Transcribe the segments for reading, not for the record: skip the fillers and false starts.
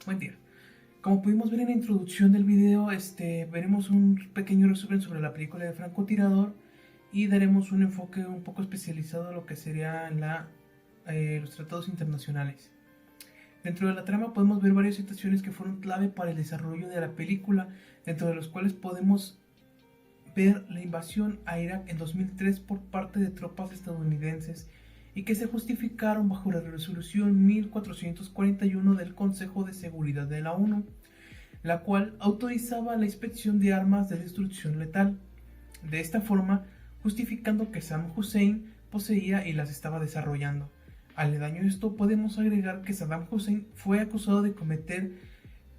Buen día. Como pudimos ver en la introducción del video, veremos un pequeño resumen sobre la película de Francotirador y daremos un enfoque un poco especializado a lo que serían los tratados internacionales. Dentro de la trama podemos ver varias situaciones que fueron clave para el desarrollo de la película, dentro de los cuales podemos ver la invasión a Irak en 2003 por parte de tropas estadounidenses y que se justificaron bajo la resolución 1441 del Consejo de Seguridad de la ONU, la cual autorizaba la inspección de armas de destrucción letal, de esta forma justificando que Saddam Hussein poseía y las estaba desarrollando. Aledaño a esto podemos agregar que Saddam Hussein fue acusado de cometer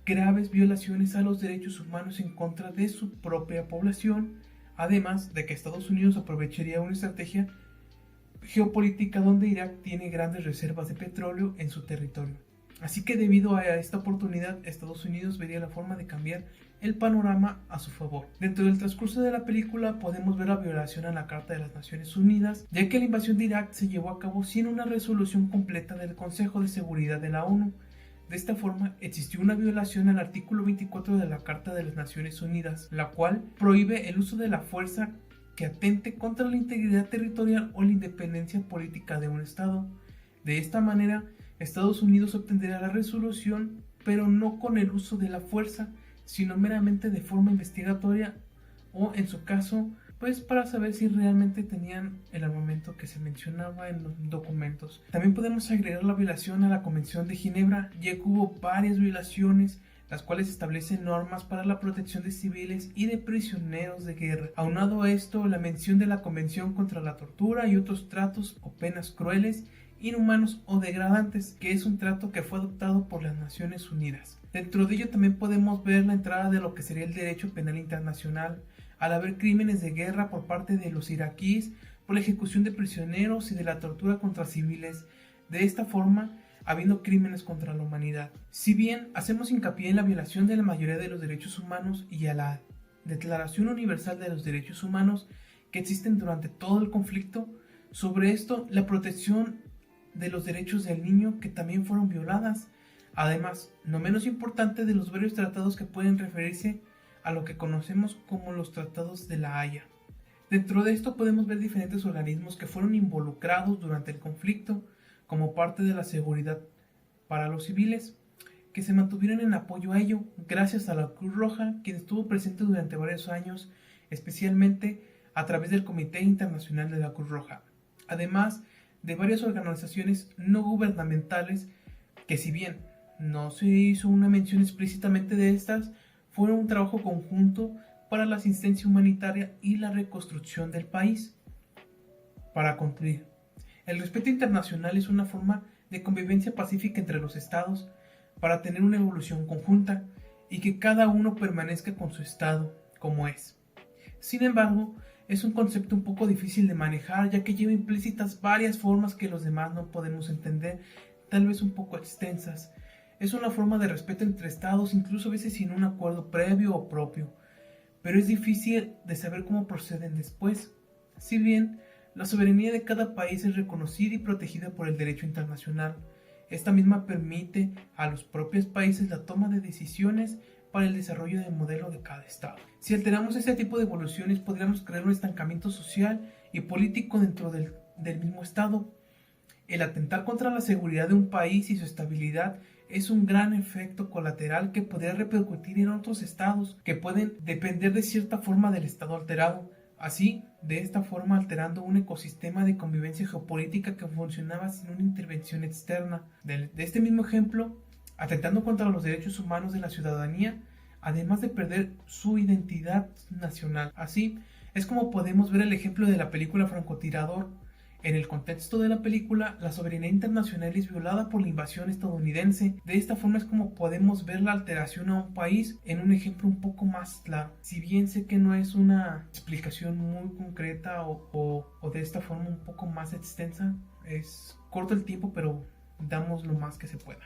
graves violaciones a los derechos humanos en contra de su propia población, además de que Estados Unidos aprovecharía una estrategia geopolítica donde Irak tiene grandes reservas de petróleo en su territorio. Así que debido a esta oportunidad, Estados Unidos vería la forma de cambiar el panorama a su favor. Dentro del transcurso de la película podemos ver la violación a la Carta de las Naciones Unidas, ya que la invasión de Irak se llevó a cabo sin una resolución completa del Consejo de Seguridad de la ONU. De esta forma, existió una violación al artículo 24 de la Carta de las Naciones Unidas, la cual prohíbe el uso de la fuerza que atente contra la integridad territorial o la independencia política de un Estado. De esta manera, Estados Unidos obtendrá la resolución, pero no con el uso de la fuerza, sino meramente de forma investigatoria o, en su caso, pues para saber si realmente tenían el armamento que se mencionaba en los documentos. También podemos agregar la violación a la Convención de Ginebra, ya que hubo varias violaciones, las cuales establecen normas para la protección de civiles y de prisioneros de guerra. Aunado a esto, la mención de la Convención contra la Tortura y otros tratos o penas crueles, inhumanos o degradantes, que es un trato que fue adoptado por las Naciones Unidas. Dentro de ello también podemos ver la entrada de lo que sería el derecho penal internacional, al haber crímenes de guerra por parte de los iraquíes por la ejecución de prisioneros y de la tortura contra civiles. De esta forma, habiendo crímenes contra la humanidad. Si bien hacemos hincapié en la violación de la mayoría de los derechos humanos y a la Declaración Universal de los Derechos Humanos que existen durante todo el conflicto, sobre esto la protección de los derechos del niño que también fueron violadas, además, no menos importante, de los varios tratados que pueden referirse a lo que conocemos como los tratados de la Haya. Dentro de esto podemos ver diferentes organismos que fueron involucrados durante el conflicto como parte de la seguridad para los civiles, que se mantuvieron en apoyo a ello, gracias a la Cruz Roja, quien estuvo presente durante varios años, especialmente a través del Comité Internacional de la Cruz Roja, además de varias organizaciones no gubernamentales que, si bien no se hizo una mención explícitamente de estas, fueron un trabajo conjunto para la asistencia humanitaria y la reconstrucción del país. Para concluir, el respeto internacional es una forma de convivencia pacífica entre los estados para tener una evolución conjunta y que cada uno permanezca con su estado como es. Sin embargo, es un concepto un poco difícil de manejar, ya que lleva implícitas varias formas que los demás no podemos entender, tal vez un poco extensas. Es una forma de respeto entre estados, incluso a veces sin un acuerdo previo o propio, pero es difícil de saber cómo proceden después. Si bien la soberanía de cada país es reconocida y protegida por el derecho internacional, esta misma permite a los propios países la toma de decisiones para el desarrollo del modelo de cada estado. Si alteramos este tipo de evoluciones, podríamos crear un estancamiento social y político dentro del mismo estado. El atentar contra la seguridad de un país y su estabilidad es un gran efecto colateral que podría repercutir en otros estados que pueden depender de cierta forma del estado alterado. Así, de esta forma alterando un ecosistema de convivencia geopolítica que funcionaba sin una intervención externa. De este mismo ejemplo, atentando contra los derechos humanos de la ciudadanía, además de perder su identidad nacional. Así es como podemos ver el ejemplo de la película Francotirador. En el contexto de la película, la soberanía internacional es violada por la invasión estadounidense. De esta forma es como podemos ver la alteración a un país en un ejemplo un poco más claro. Si bien sé que no es una explicación muy concreta o de esta forma un poco más extensa, es corto el tiempo, pero damos lo más que se pueda.